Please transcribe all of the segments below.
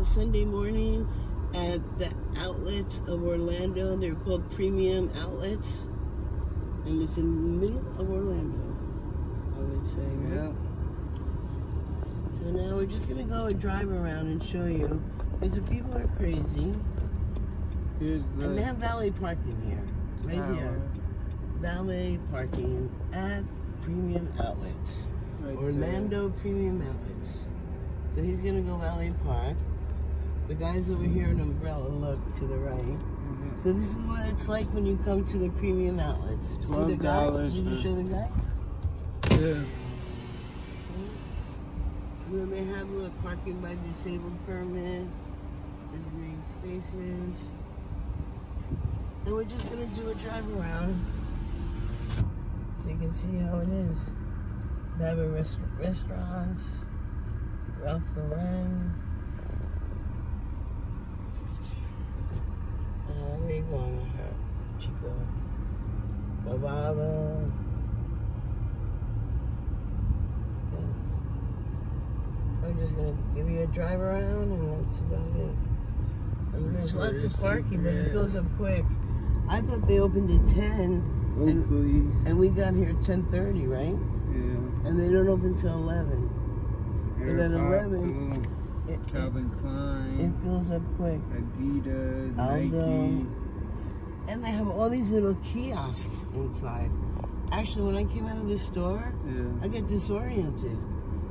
Sunday morning at the outlets of Orlando. They're called Premium Outlets. And it's in the middle of Orlando, I would say, right? Yeah. So now we're just going to go and drive around and show you. Because the people are crazy. Here's the... And they have valet parking here. Right here. Valet parking at Premium Outlets. Right Orlando there. Premium Outlets. So he's going to go valet park. The guy's over here in Umbrella, look, to the right. Mm-hmm. So this is what it's like when you come to the Premium Outlets. $12. See the guy? Did you show the guy? Yeah. Where they have a parking by disabled permit. There's green spaces. And we're just going to do a drive around so you can see how it is. They have a restaurants, Ralph Lauren. Where are you going, Chico? Bavada. I'm just going to give you a drive around and that's about it. I mean, there's lots of parking, but it goes up quick. I thought they opened at 10, and we got here at 10:30, right? Yeah. And they don't open till 11. But at 11, Calvin Klein. It fills up quick. Adidas, Aldo. Nike. And they have all these little kiosks inside. Actually, when I came out of the store, I got disoriented.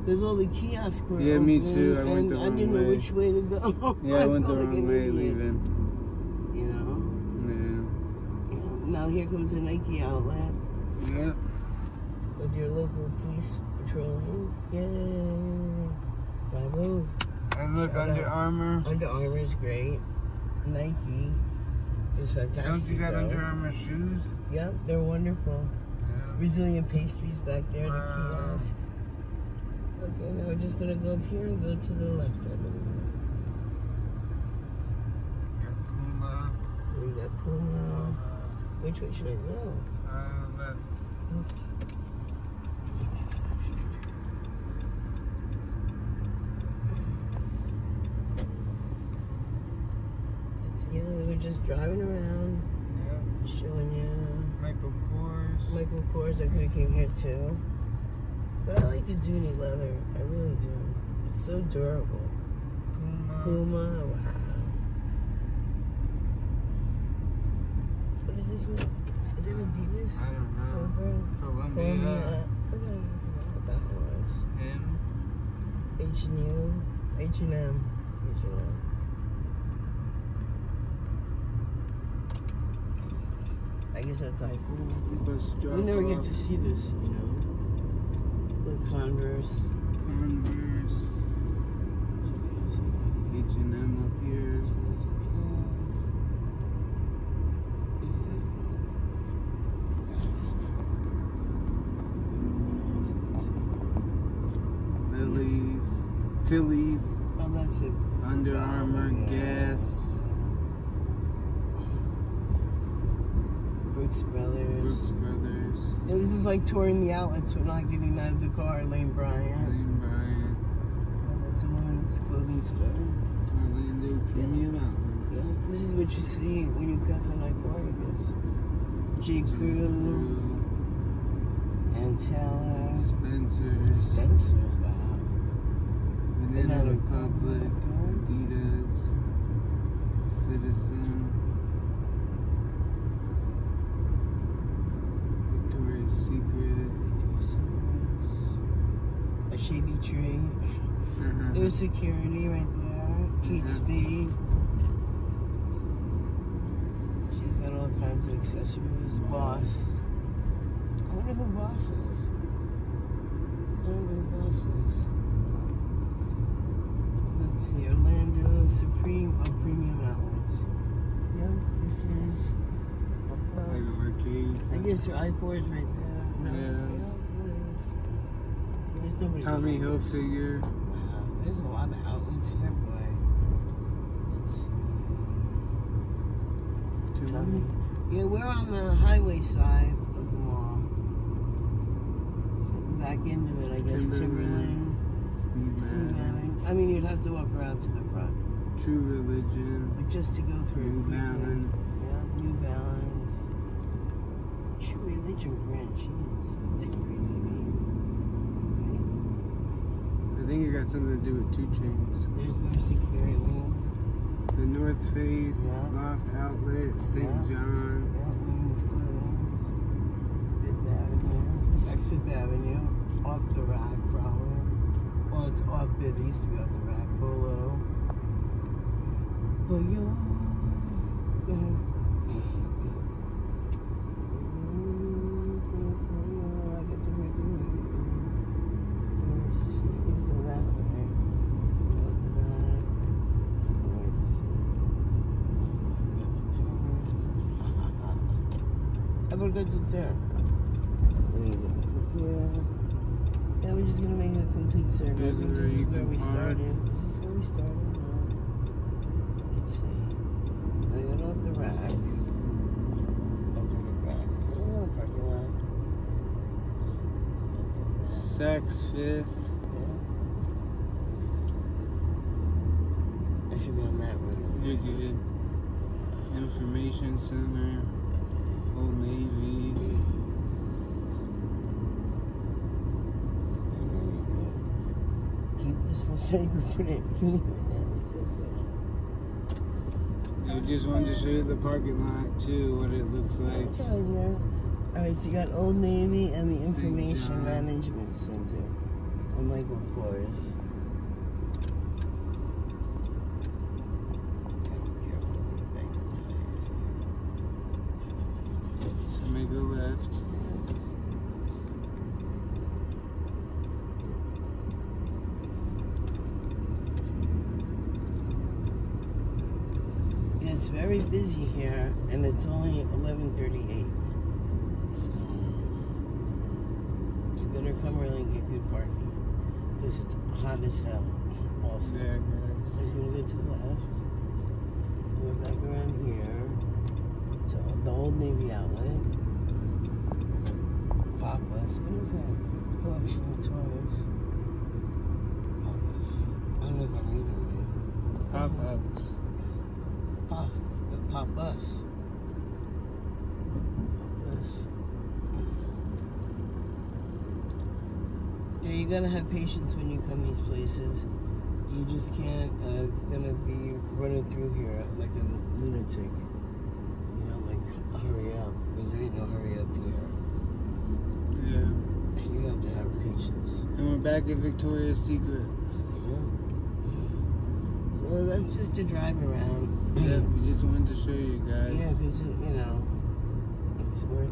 There's all the kiosks were open, me too. I went the wrong way. I didn't know which way to go. Yeah, I went the wrong way leaving. You know? Yeah. Now here comes a Nike outlet. Yeah. With your local police patrolling. Yay. Bravo. And look, Under Armour. Under Armour is great. Nike is fantastic. Don't you got Under Armour shoes? Yep, they're wonderful. Yeah. Brazilian pastries back there, the kiosk. Okay, now we're just going to go up here and go to the left, I believe. Got Puma. We got Puma. Which way should I go? Left. Okay. Yeah, we're just driving around, showing you. Michael Kors. Michael Kors, I could have came here too. But I like the Dooney leather, I really do. It's so durable. Puma, wow. What is this one? Is it Adidas? I don't know. Columbia. Look at what that was. H&M. I guess that's like, we never get to see this, you know. The Converse. H&M up here. Lily's. Tilly's. Oh, that's it. Under Armour. Guess. Brooks Brothers. Yeah, this is like touring the outlets. We're not getting out of the car. Lane Bryant. That's a woman's clothing store. Orlando Premium Outlets. Yeah. This is what you see when you pass on Aquarius. J. Crew. And Taylor. Spencer's. Wow. Banana Republic. Adidas. Citizen. Secret. A shady tree. There's security right there. Kate Spade. She's got all kinds of accessories. Boss. I wonder who Boss is. Let's see. Orlando Supreme Premium Outlets. Yep, this is I guess your I-4 is right there. No. Yeah. Tommy Hilfiger. Wow, there's a lot of outlets here, boy. Let's see. Tommy. Yeah, we're on the highway side of the mall. Sitting back into it, I guess. Timberland. Steve Madden. I mean, you'd have to walk around to the front. True Religion. But just to go through New Balance. Yeah, New Balance. True Religion brand. Jeez, that's a crazy name. I think it got something to do with 2 Chainz. There's Mercy Carey. The North Face, Yeah. Loft Outlet, St. Yeah. John. Yeah, Women's Clothes. Fifth Avenue. Saks Fifth Avenue. Off the Rack, probably. Well, it's off there. They used to be off the Rack. Polo. But yo. I got to read the movie. Let me just see. We go that way. Off the Rack. Let me see. I got to turn. How about go to turn? Yeah, we're just gonna make a complete circle. This is where This is you where can we park. started. This is where we started. Let's see. I got off the Rack. Off the Rack. Oh, parking lot. Saks Fifth. Yeah. I should be on that road. You're good. Information Center. Old Navy. Keep this mistake for it. I just wanted to show you the parking lot too, what it looks like. It's out here. Alright, so you got Old Navy and the Information John. Management Center on Michael Kors. So make a left. It's very busy here, and it's only 11:38. So you better come early and get good parking, because it's hot as hell. Also, Yeah, guys. so he's gonna go to the left, go back around here to the Old Navy outlet. Papa's. What is that? Collection of toys. Papa's. I don't know if I'm reading it. Pop-ups. The Pop Bus. Yeah, you gotta have patience when you come these places. You just can't gonna be running through here like a lunatic. You know, like hurry up, because there ain't no hurry up here. Yeah. You have to have patience. And we're back at Victoria's Secret. Yeah. So that's just a drive around. Yeah, we just wanted to show you guys. Yeah, because you know, it's worth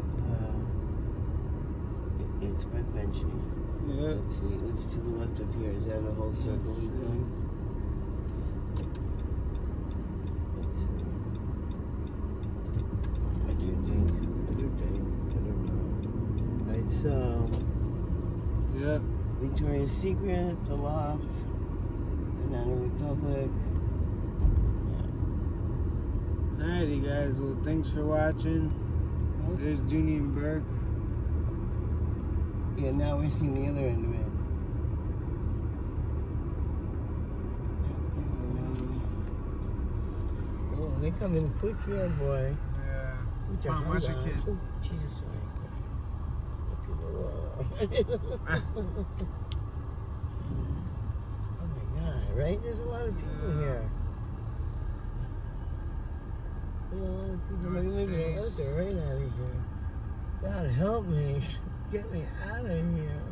mentioning. Yeah. Let's see, what's to the left of here? Is that a whole circle we've done? Let's see. I do think, I don't know. Alright, so Yep. Victoria's Secret, the Loft, Banana Republic. Alrighty, guys. Well, thanks for watching. There's Junie and Burke. Yeah, now we're seeing the other end of it. Oh, they come in quick here, boy. Yeah. Put your Come on, watch hand your down. kid. Oh, Jesus, sorry. Oh my God, right? There's a lot of people here. There's a lot of people. Look at it out there, right out of here. God help me. Get me out of here.